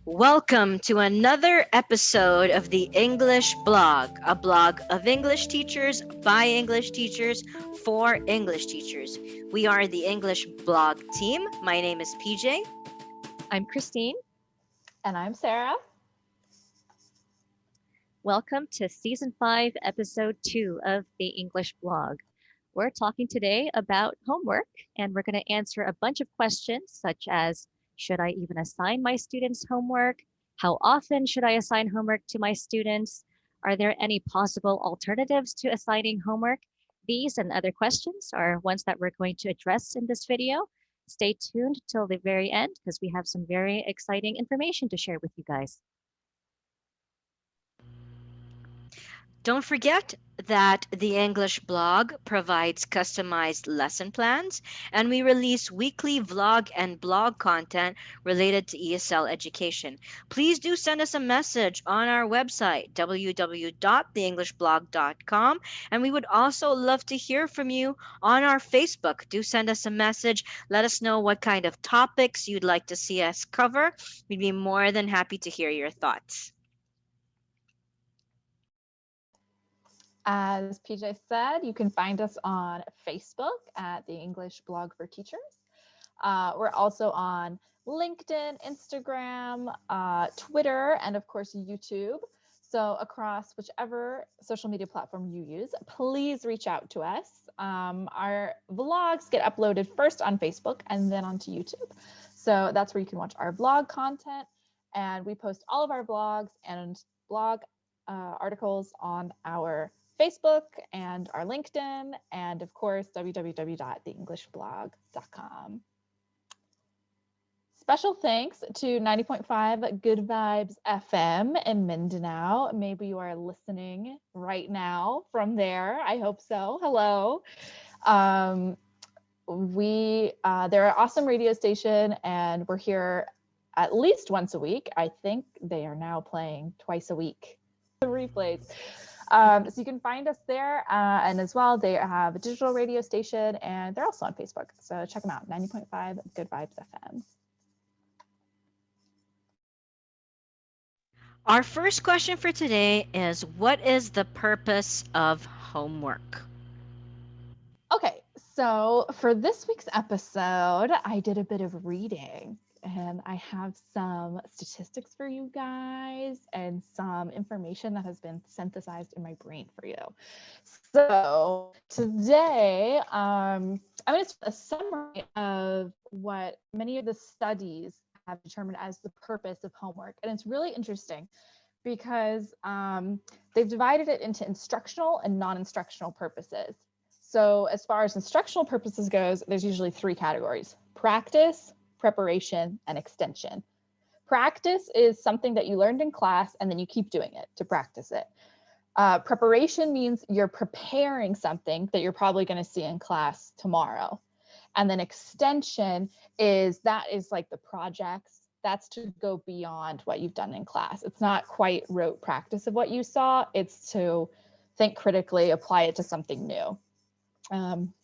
Welcome to another episode of the English Blog, a blog of English teachers by English teachers for English teachers. We are the English Blog team. My name is PJ. I'm Christine. And I'm Sarah. Welcome to Season 5, Episode 2 of the English Blog. We're talking today about homework, and we're going to answer a bunch of questions such as, should I even assign my students homework? How often should I assign homework to my students? Are there any possible alternatives to assigning homework? These and other questions are ones that we're going to address in this video. Stay tuned till the very end because we have some very exciting information to share with you guys. Don't forget that the English blog provides customized lesson plans, and we release weekly vlog and blog content related to ESL education. Please do send us a message on our website, www.theenglishblog.com, and we would also love to hear from you on our Facebook. Do send us a message. Let us know what kind of topics you'd like to see us cover. We'd be more than happy to hear your thoughts. As PJ said, you can find us on Facebook at the English Blog for Teachers. We're also on LinkedIn, Instagram, Twitter, and of course, YouTube. So across whichever social media platform you use, please reach out to us. Our vlogs get uploaded first on Facebook and then onto YouTube. So that's where you can watch our vlog content. And we post all of our vlogs and blog articles on our Facebook and our LinkedIn, and of course, www.theenglishblog.com. Special thanks to 90.5 Good Vibes FM in Mindanao. Maybe you are listening right now from there. I hope so. Hello. They're an awesome radio station, and we're here at least once a week. I think they are now playing twice a week. The replays. So you can find us there, and as well, they have a digital radio station, and they're also on Facebook. So check them out, 90.5 Good Vibes FM. Our first question for today is, what is the purpose of homework? Okay, so for this week's episode, I did a bit of reading. And I have some statistics for you guys and some information that has been synthesized in my brain for you. So today, I'm going to a summary of what many of the studies have determined as the purpose of homework. And it's really interesting because they've divided it into instructional and non-instructional purposes. So as far as instructional purposes goes, there's usually three categories: practice, preparation, and extension. Practice is something that you learned in class and then you keep doing it to practice it. Preparation means you're preparing something that you're probably going to see in class tomorrow. And then extension is like the projects. That's to go beyond what you've done in class. It's not quite rote practice of what you saw. It's to think critically, apply it to something new.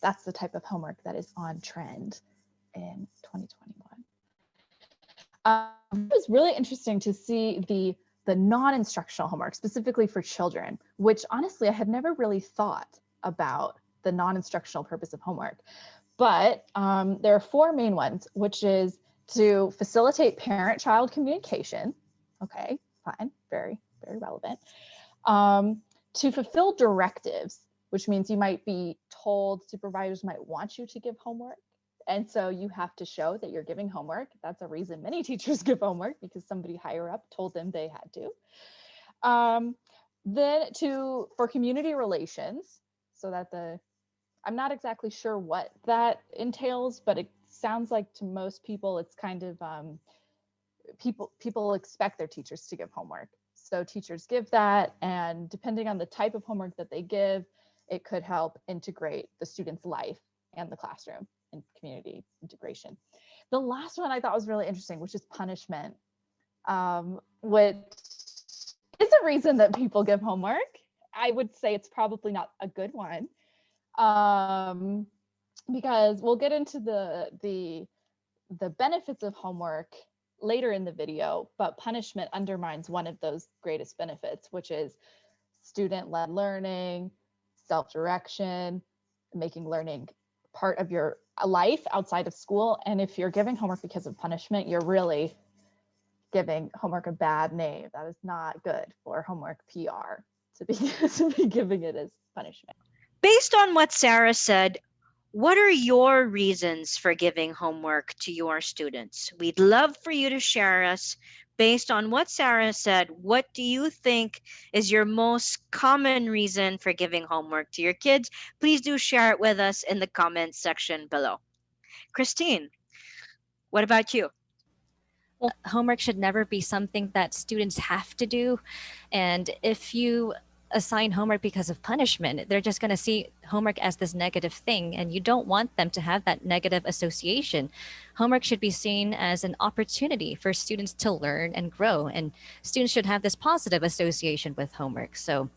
That's the type of homework that is on trend in 2021. It was really interesting to see the non-instructional homework, specifically for children, which honestly I had never really thought about the non-instructional purpose of homework. But there are four main ones, which is to facilitate parent-child communication. Okay, fine, very, very relevant. To fulfill directives, which means you might be told supervisors might want you to give homework. And so you have to show that you're giving homework. That's a reason many teachers give homework, because somebody higher up told them they had to. Then for community relations, so that I'm not exactly sure what that entails, but it sounds like to most people, it's kind of people expect their teachers to give homework. So teachers give that, and depending on the type of homework that they give, it could help integrate the student's life and the classroom and community integration. The last one I thought was really interesting, which is punishment, which is a reason that people give homework. I would say it's probably not a good one, because we'll get into the benefits of homework later in the video, but punishment undermines one of those greatest benefits, which is student-led learning, self-direction, making learning part of your life outside of school. And if you're giving homework because of punishment, you're really giving homework a bad name. That is not good for homework PR to be giving it as punishment. Based on what Sarah said, what are your reasons for giving homework to your students? We'd love for you to share us. Based on what Sarah said, what do you think is your most common reason for giving homework to your kids? Please do share it with us in the comments section below. Christine, what about you? Well, homework should never be something that students have to do. And if you assign homework because of punishment, they're just going to see homework as this negative thing. And you don't want them to have that negative association. Homework should be seen as an opportunity for students to learn and grow. And students should have this positive association with homework. So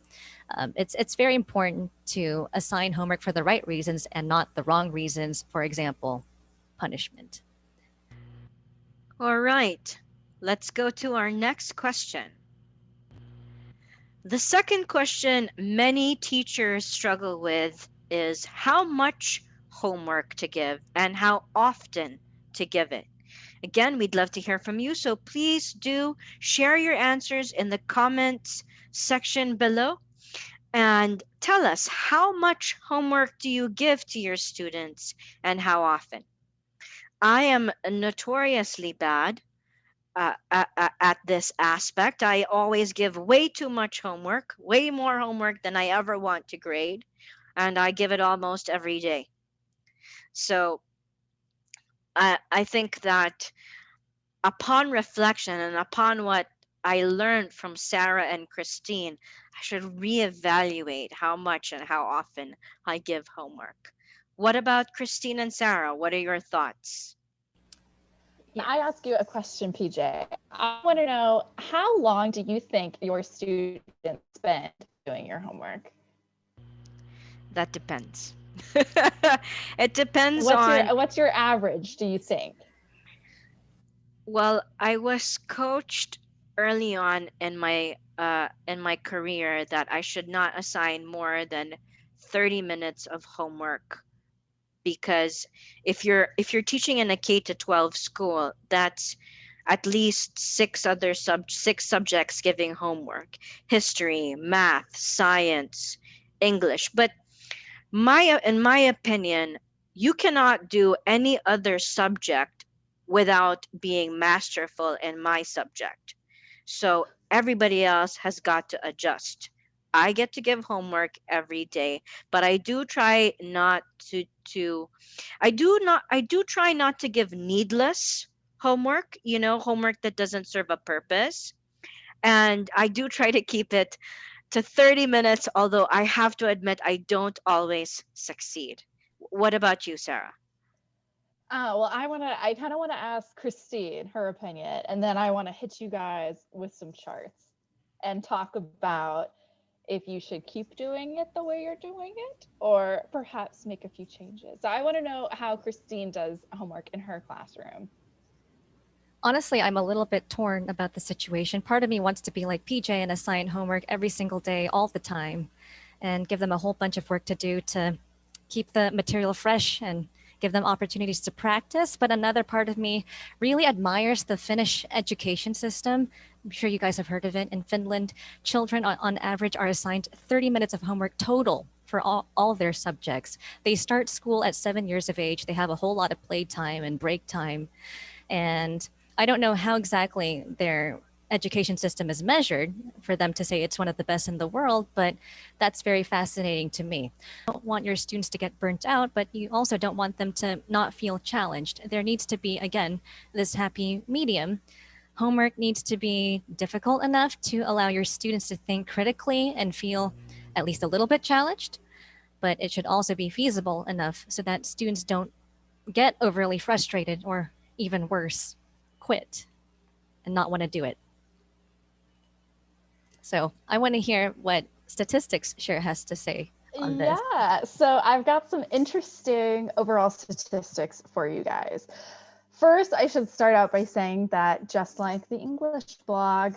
it's very important to assign homework for the right reasons and not the wrong reasons, for example, punishment. All right, let's go to our next question. The second question many teachers struggle with is how much homework to give and how often to give it. Again, we'd love to hear from you, so please do share your answers in the comments section below and tell us how much homework do you give to your students and how often. I am notoriously bad at this aspect. I always give way too much homework, way more homework than I ever want to grade, and I give it almost every day. So I think that upon reflection and upon what I learned from Sarah and Christine, I should reevaluate how much and how often I give homework. What about Christine and Sarah? What are your thoughts? Yeah. I ask you a question, PJ. I want to know, how long do you think your students spend doing your homework? That depends. It depends what's your average, do you think? Well, I was coached early on in my career that I should not assign more than 30 minutes of homework, because if you're teaching in a K to 12 school, that's at least six subjects giving homework: history, math, science, English. But in my opinion, you cannot do any other subject without being masterful in my subject. So everybody else has got to adjust. I get to give homework every day, but I do try not to I do try not to give needless homework, homework that doesn't serve a purpose. And I do try to keep it to 30 minutes, although I have to admit I don't always succeed. What about you, Sarah? Oh, well, I kind of want to ask Christine her opinion, and then I want to hit you guys with some charts and talk about if you should keep doing it the way you're doing it or perhaps make a few changes. So I want to know how Christine does homework in her classroom. Honestly, I'm a little bit torn about the situation. Part of me wants to be like PJ and assign homework every single day, all the time, and give them a whole bunch of work to do to keep the material fresh and give them opportunities to practice. But another part of me really admires the Finnish education system. I'm sure you guys have heard of it. In Finland, children on average are assigned 30 minutes of homework total for all their subjects. They start school at 7 years of age. They have a whole lot of playtime and break time. And I don't know how exactly their education system is measured for them to say it's one of the best in the world, but that's very fascinating to me. You don't want your students to get burnt out, but you also don't want them to not feel challenged. There needs to be, again, this happy medium. Homework needs to be difficult enough to allow your students to think critically and feel at least a little bit challenged, but it should also be feasible enough so that students don't get overly frustrated or even worse, quit and not want to do it. So I want to hear what statistics Cher has to say on this. Yeah, so I've got some interesting overall statistics for you guys. First, I should start out by saying that just like the English blog,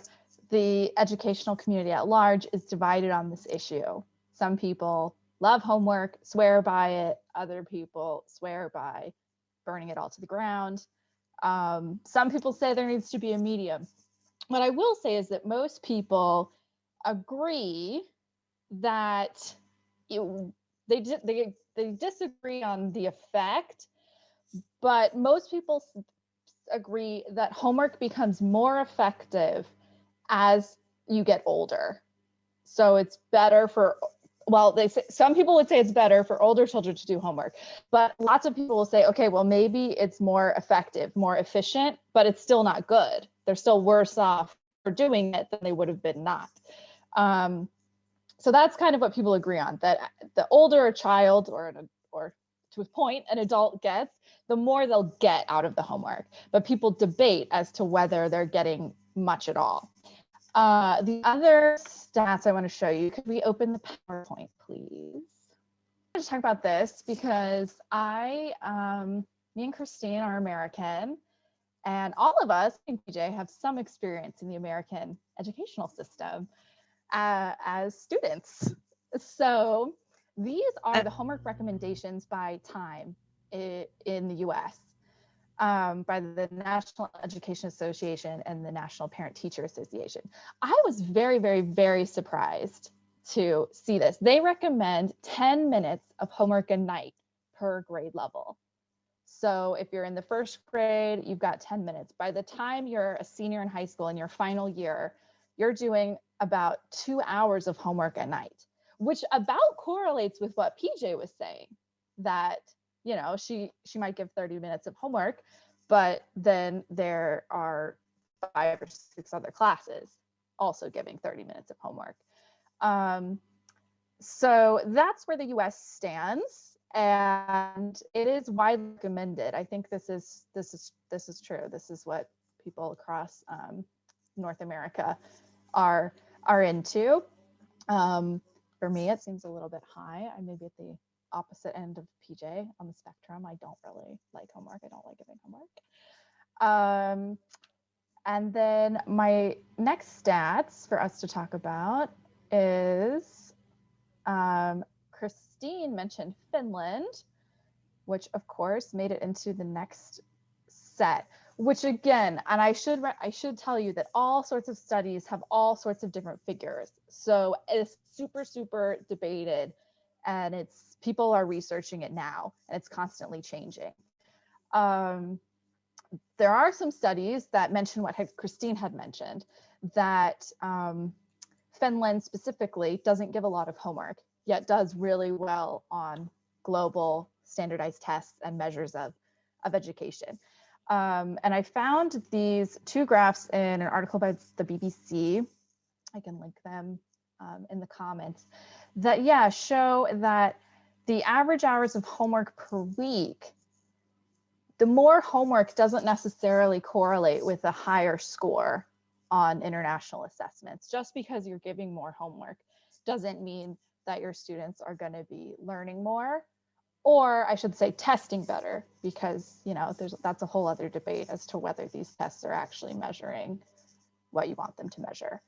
the educational community at large is divided on this issue. Some people love homework, swear by it. Other people swear by burning it all to the ground. Some people say there needs to be a medium. What I will say is that most people agree that they disagree on the effect, but most people agree that homework becomes more effective as you get older. So it's better for, well, they say, some people would say it's better for older children to do homework, but lots of people will say, okay, well, maybe it's more effective, more efficient, but it's still not good. They're still worse off for doing it than they would have been not. So that's kind of what people agree on, that the older a child or to a point an adult gets, the more they'll get out of the homework. But people debate as to whether they're getting much at all. The other stats I want to show you, could we open the PowerPoint, please? I'm going to talk about this because me and Christine are American, and all of us, I think PJ, have some experience in the American educational system as students. So these are the homework recommendations by time in the US. By the National Education Association and the National Parent Teacher Association. I was very, very, very surprised to see this. They recommend 10 minutes of homework a night per grade level. So if you're in the first grade, you've got 10 minutes. By the time you're a senior in high school in your final year, you're doing about 2 hours of homework a night, which about correlates with what PJ was saying, that she might give 30 minutes of homework, but then there are 5 or 6 other classes also giving 30 minutes of homework. So that's where the US stands, and it is widely recommended. I think this is true. This is what people across North America are into. For me, it seems a little bit high. I may be at the opposite end of PJ on the spectrum. I don't really like homework. I don't like giving homework. And then my next stats for us to talk about is Christine mentioned Finland, which of course made it into the next set, which again, and I should tell you that all sorts of studies have all sorts of different figures. So it's super, super debated, and people are researching it now, and it's constantly changing. There are some studies that mention what Christine had mentioned, that Finland specifically doesn't give a lot of homework, yet does really well on global standardized tests and measures of education. And I found these 2 graphs in an article by the BBC. I can link them in the comments, that show that the average hours of homework per week, the more homework doesn't necessarily correlate with a higher score on international assessments. Just because you're giving more homework doesn't mean that your students are going to be learning more, or I should say testing better, because that's a whole other debate as to whether these tests are actually measuring what you want them to measure.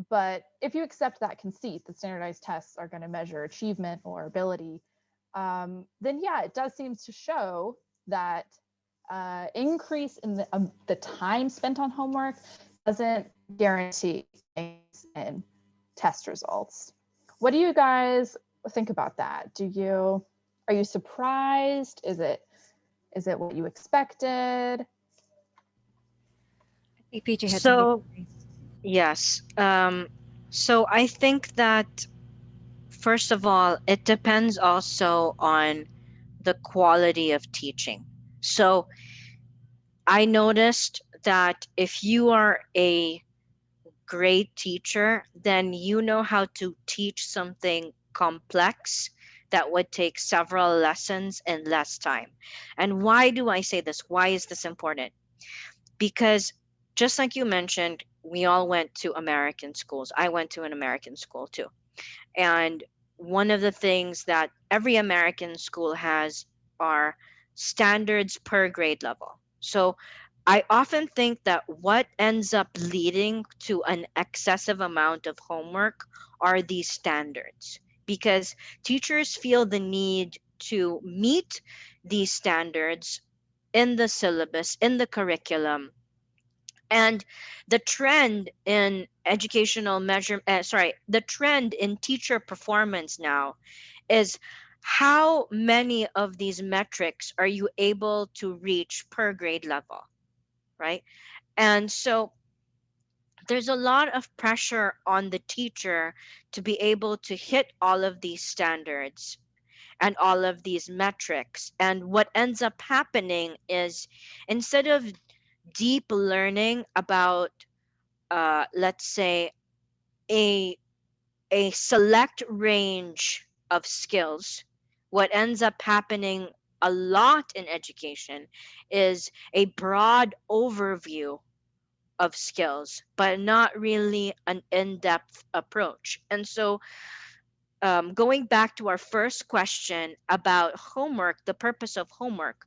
But if you accept that conceit that standardized tests are going to measure achievement or ability, then it does seem to show that increase in the time spent on homework doesn't guarantee in test results. What do you guys think about that? Are you surprised? Is it what you expected? I think PJ had something So, to say. yes. So I think that, first of all, it depends also on the quality of teaching. So I noticed that if you are a great teacher, then you know how to teach something complex that would take several lessons in less time. And why do I say this? Why is this important? Because just like you mentioned, we all went to American schools. I went to an American school too. And one of the things that every American school has are standards per grade level. So I often think that what ends up leading to an excessive amount of homework are these standards, because teachers feel the need to meet these standards in the syllabus, in the curriculum. And the trend in the trend in teacher performance now is how many of these metrics are you able to reach per grade level, right? And so there's a lot of pressure on the teacher to be able to hit all of these standards and all of these metrics. And what ends up happening is, instead of deep learning about, let's say, a select range of skills, what ends up happening a lot in education is a broad overview of skills, but not really an in depth approach. And so, going back to our first question about homework, the purpose of homework,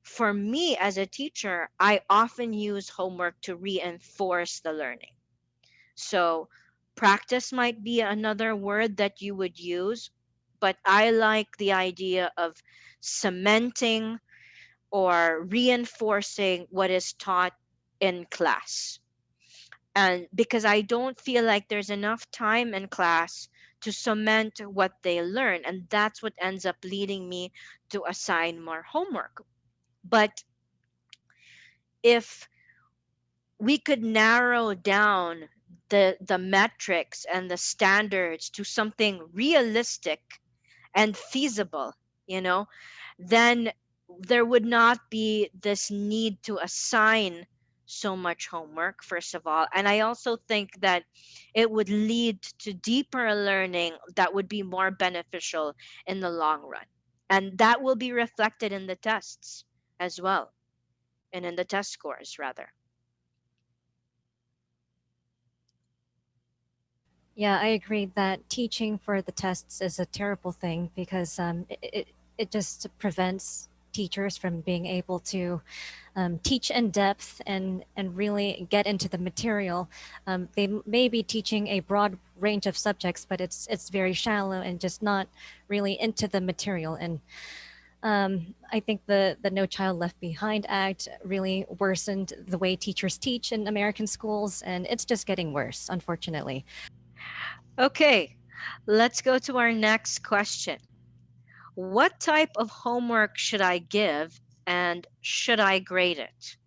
for me as a teacher, I often use homework to reinforce the learning. So, practice might be another word that you would use, but I like the idea of cementing or reinforcing what is taught in class. And because I don't feel like there's enough time in class to cement what they learn, and that's what ends up leading me to assign more homework. But if we could narrow down the metrics and the standards to something realistic and feasible, you know, then there would not be this need to assign so much homework, first of all. And I also think that it would lead to deeper learning that would be more beneficial in the long run. And that will be reflected in the tests as well, and in the test scores, rather. Yeah, I agree that teaching for the tests is a terrible thing because it just prevents teachers from being able to teach in depth and really get into the material. They may be teaching a broad range of subjects, but it's very shallow and just not really into the material. And I think the No Child Left Behind Act really worsened the way teachers teach in American schools, and it's just getting worse, unfortunately. Okay, let's go to our next question. What type of homework should I give, and should I grade it?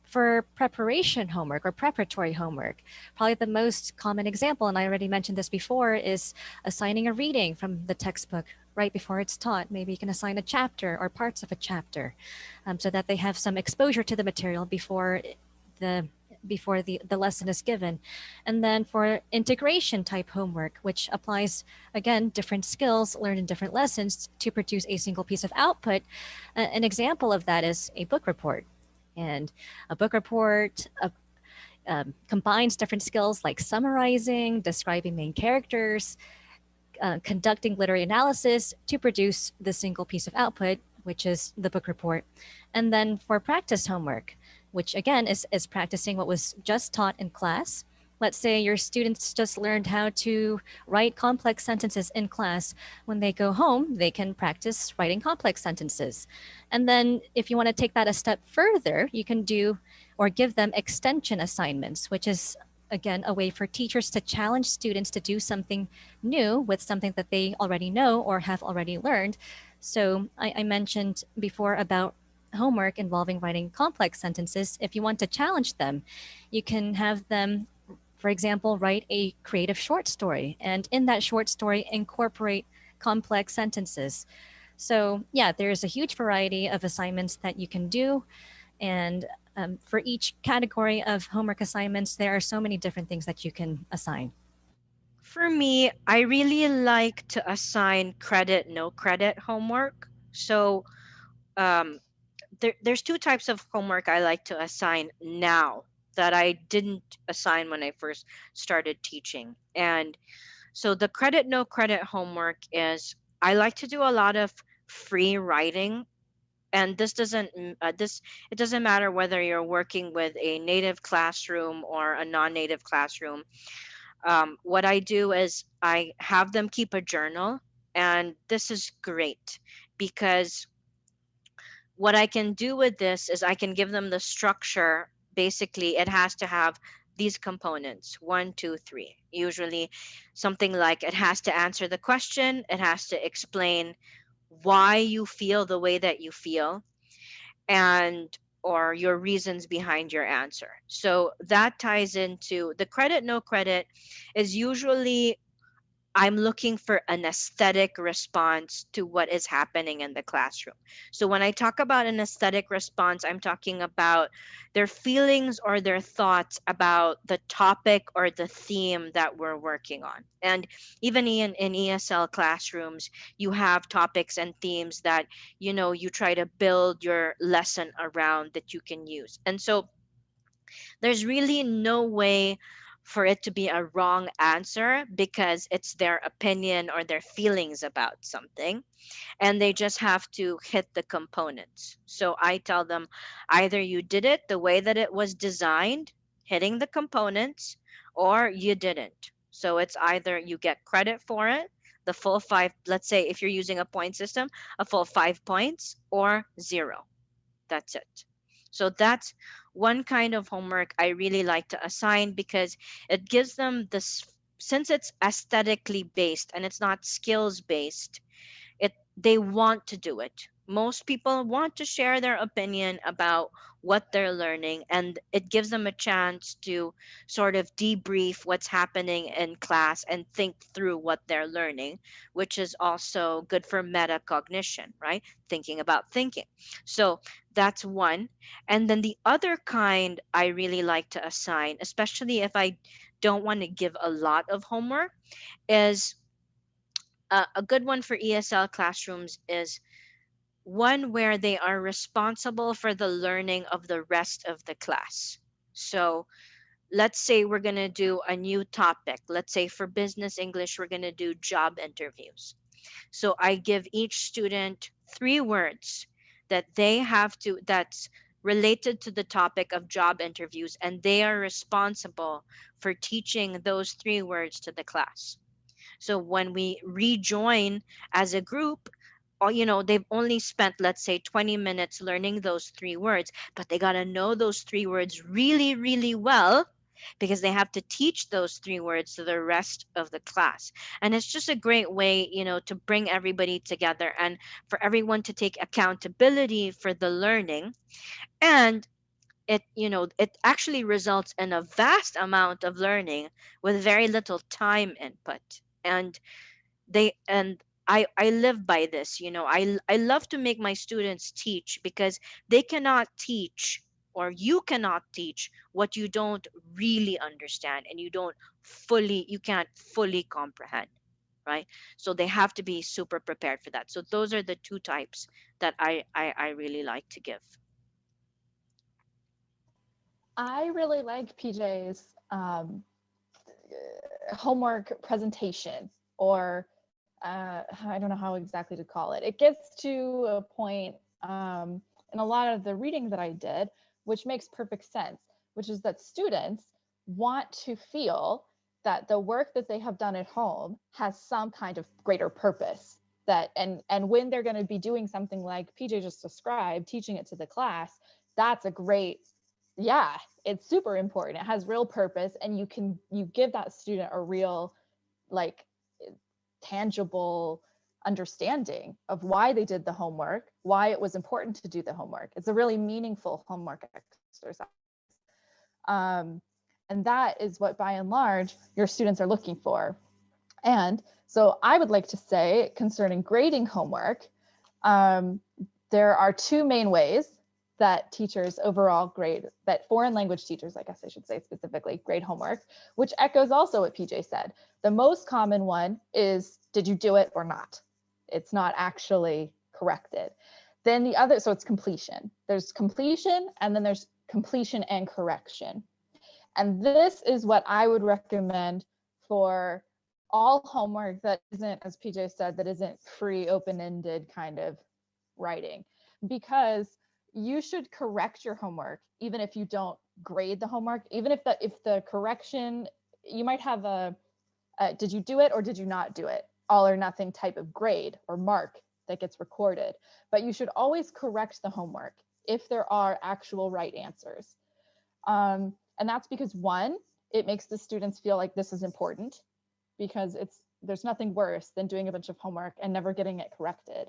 For preparation homework or preparatory homework, probably the most common example, and I already mentioned this before, is assigning a reading from the textbook right before it's taught. Maybe you can assign a chapter or parts of a chapter so that they have some exposure to the material the the lesson is given. And then for integration type homework, which applies again different skills learned in different lessons to produce a single piece of output, an example of that is a book report. And a book report combines different skills like summarizing, describing main characters, conducting literary analysis to produce the single piece of output, which is the book report. And then for practice homework, which again is practicing what was just taught in class. Let's say your students just learned how to write complex sentences in class. When they go home, they can practice writing complex sentences. And then, if you want to take that a step further, you can do or give them extension assignments, which is again a way for teachers to challenge students to do something new with something that they already know or have already learned. So I mentioned before about homework involving writing complex sentences. If you want to challenge them, you can have them, for example, write a creative short story, and in that short story, incorporate complex sentences. So, yeah, there's a huge variety of assignments that you can do. And for each category of homework assignments, there are so many different things that you can assign. For me, I really like to assign credit, no credit homework. So, um, there's two types of homework I like to assign now that I didn't assign when I first started teaching. And so the credit, no credit homework is, I like to do a lot of free writing. And this doesn't this it doesn't matter whether you're working with a native classroom or a non-native classroom. What I do is I have them keep a journal, and this is great because what I can do with this is I can give them the structure. Basically, it has to have these components: one, two, three. Usually, something like it has to answer the question, it has to explain why you feel the way that you feel, and or your reasons behind your answer. So that ties into the credit, no credit is usually I'm looking for an aesthetic response to what is happening in the classroom. So when I talk about an aesthetic response, I'm talking about their feelings or their thoughts about the topic or the theme that we're working on. And even in ESL classrooms, you have topics and themes that, you try to build your lesson around that you can use. And so there's really no way for it to be a wrong answer because it's their opinion or their feelings about something, and they just have to hit the components. So I tell them either you did it the way that it was designed, hitting the components, or you didn't. So it's either you get credit for it, the full five, let's say if you're using a point system, a full 5 points, or zero. That's it. So that's one kind of homework I really like to assign because it gives them this, since it's aesthetically based and it's not skills based, they want to do it. Most people want to share their opinion about what they're learning, and it gives them a chance to sort of debrief what's happening in class and think through what they're learning, which is also good for metacognition, right? Thinking about thinking. So that's one. And then the other kind I really like to assign, especially if I don't want to give a lot of homework, is a good one for ESL classrooms is one where they are responsible for the learning of the rest of the class. So let's say we're going to do a new topic. Let's say for business English, we're going to do job interviews. So I give each student 3 words that they have to, that's related to the topic of job interviews, and they are responsible for teaching those 3 words to the class. So when we rejoin as a group, or they've only spent, let's say, 20 minutes learning those 3 words, but they got to know those 3 words really, really well because they have to teach those 3 words to the rest of the class. And it's just a great way, to bring everybody together and for everyone to take accountability for the learning. And it actually results in a vast amount of learning with very little time input. And they and I live by this. I love to make my students teach because they cannot teach, or you cannot teach what you don't really understand and you can't fully comprehend, right? So they have to be super prepared for that. So those are the two types that I really like to give. I really like PJ's homework presentation, or I don't know how exactly to call it. It gets to a point in a lot of the reading that I did, which makes perfect sense, which is that students want to feel that the work that they have done at home has some kind of greater purpose. That and when they're going to be doing something like PJ just described, teaching it to the class, that's a great, yeah, it's super important. It has real purpose, and you give that student a real, like, tangible understanding of why they did the homework, why it was important to do the homework. It's a really meaningful homework exercise. Um, and that is what, by and large, your students are looking for. And so I would like to say, concerning grading homework, there are two main ways that teachers overall grade, that foreign language teachers, I guess I should say specifically, grade homework, which echoes also what PJ said. The most common one is, did you do it or not? It's not actually corrected. Then the other, so it's completion. There's completion, and then there's completion and correction. And this is what I would recommend for all homework that isn't, as PJ said, that isn't free, open-ended kind of writing, because you should correct your homework even if you don't grade the homework, even if the correction, you might have a did you do it or did you not do it, all or nothing type of grade or mark that gets recorded, but you should always correct the homework if there are actual right answers. And that's because, one, it makes the students feel like this is important, because there's nothing worse than doing a bunch of homework and never getting it corrected.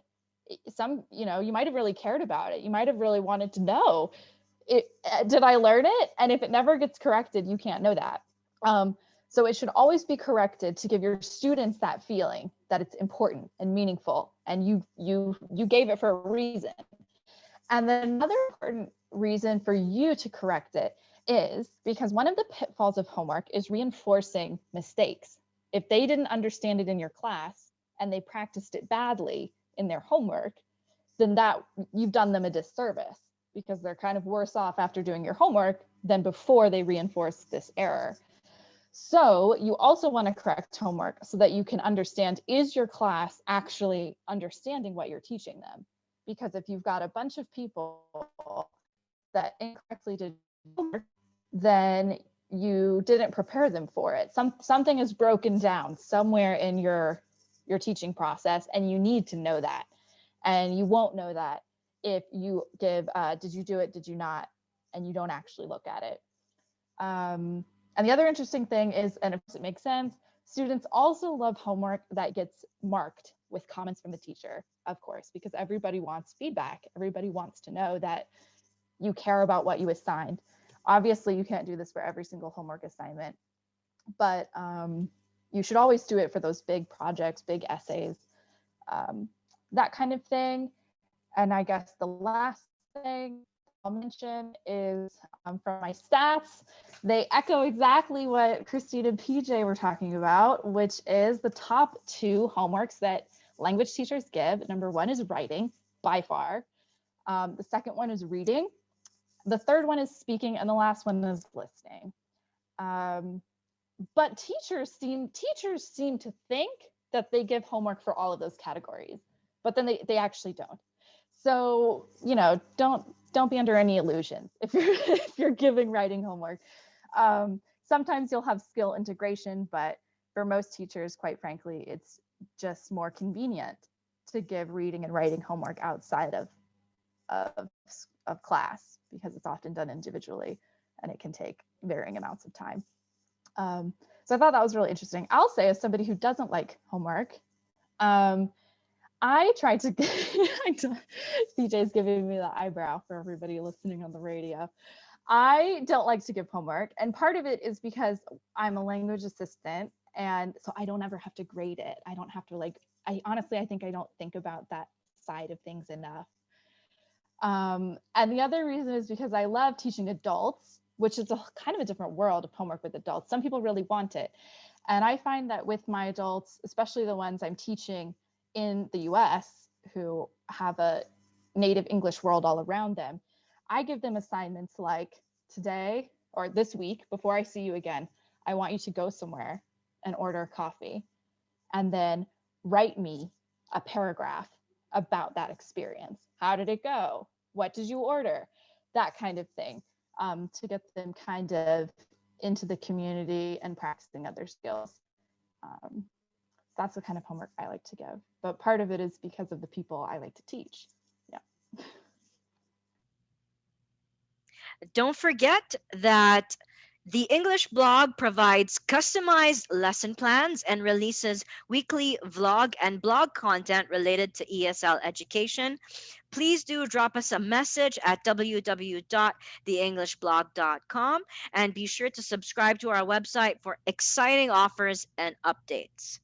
You might have really cared about it. You might have really wanted to know, did I learn it? And if it never gets corrected, you can't know that. So it should always be corrected to give your students that feeling that it's important and meaningful, and you gave it for a reason. And then another important reason for you to correct it is because one of the pitfalls of homework is reinforcing mistakes. If they didn't understand it in your class and they practiced it badly in their homework, then that you've done them a disservice, because they're kind of worse off after doing your homework than before they reinforce this error. So you also want to correct homework so that you can understand, is your class actually understanding what you're teaching them? Because if you've got a bunch of people that incorrectly did homework, then you didn't prepare them for it. Something is broken down somewhere in your teaching process, and you need to know that. And you won't know that if you give, did you do it, did you not, and you don't actually look at it. And the other interesting thing is, and if it makes sense, students also love homework that gets marked with comments from the teacher, of course, because everybody wants feedback. Everybody wants to know that you care about what you assigned. Obviously, you can't do this for every single homework assignment, but you should always do it for those big projects, big essays, that kind of thing. And I guess the last thing I'll mention is from my stats. They echo exactly what Christine and PJ were talking about, which is the top 2 homeworks that language teachers give. Number 1 is writing, by far. The second one is reading. The third one is speaking, and the last one is listening. But teachers seem to think that they give homework for all of those categories, but then they actually don't. So, don't be under any illusions if you're giving writing homework. Sometimes you'll have skill integration, but for most teachers, quite frankly, it's just more convenient to give reading and writing homework outside of class, because it's often done individually and it can take varying amounts of time. So I thought that was really interesting. I'll say, as somebody who doesn't like homework, I tried to, CJ's giving me the eyebrow for everybody listening on the radio. I don't like to give homework. And part of it is because I'm a language assistant. And so I don't ever have to grade it. I don't have to I think I don't think about that side of things enough. And the other reason is because I love teaching adults, which is a kind of a different world of homework with adults. Some people really want it. And I find that with my adults, especially the ones I'm teaching in the US who have a native English world all around them, I give them assignments like, today or this week, before I see you again, I want you to go somewhere and order coffee, and then write me a paragraph about that experience. How did it go? What did you order? That kind of thing, to get them kind of into the community and practicing other skills. That's the kind of homework I like to give. But part of it is because of the people I like to teach. Yeah. Don't forget that the English blog provides customized lesson plans and releases weekly vlog and blog content related to ESL education. Please do drop us a message at www.theenglishblog.com, and be sure to subscribe to our website for exciting offers and updates.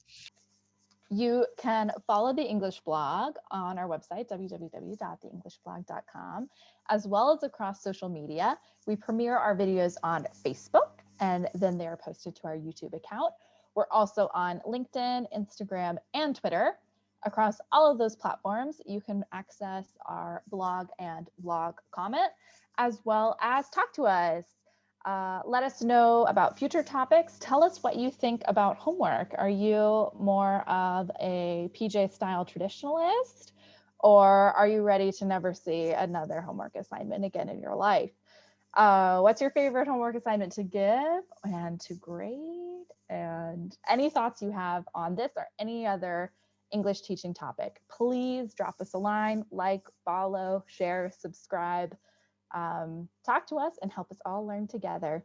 You can follow the English blog on our website, www.theenglishblog.com, as well as across social media. We premiere our videos on Facebook, and then they are posted to our YouTube account. We're also on LinkedIn, Instagram, and Twitter. Across all of those platforms, you can access our blog and vlog comment, as well as talk to us. Let us know about future topics. Tell us what you think about homework. Are you more of a PJ style traditionalist, or are you ready to never see another homework assignment again in your life? What's your favorite homework assignment to give and to grade? And any thoughts you have on this or any other English teaching topic, please drop us a line, like, follow, share, subscribe. Talk to us and help us all learn together.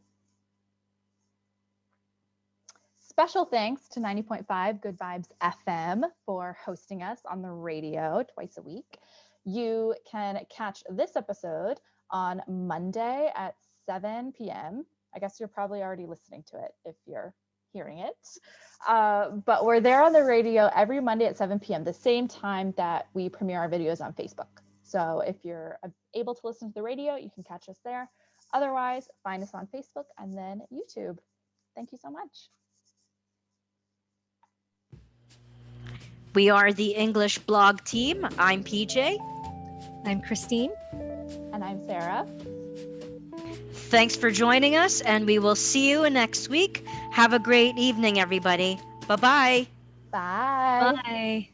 Special thanks to 90.5 Good Vibes FM for hosting us on the radio twice a week. You can catch this episode on Monday at 7 p.m. I guess you're probably already listening to it if you're hearing it. But we're there on the radio every Monday at 7 p.m., the same time that we premiere our videos on Facebook. So if you're able to listen to the radio, you can catch us there. Otherwise, find us on Facebook and then YouTube. Thank you so much. We are the English blog team. I'm PJ. I'm Christine. And I'm Sarah. Thanks for joining us, and we will see you next week. Have a great evening, everybody. Bye-bye. Bye. Bye.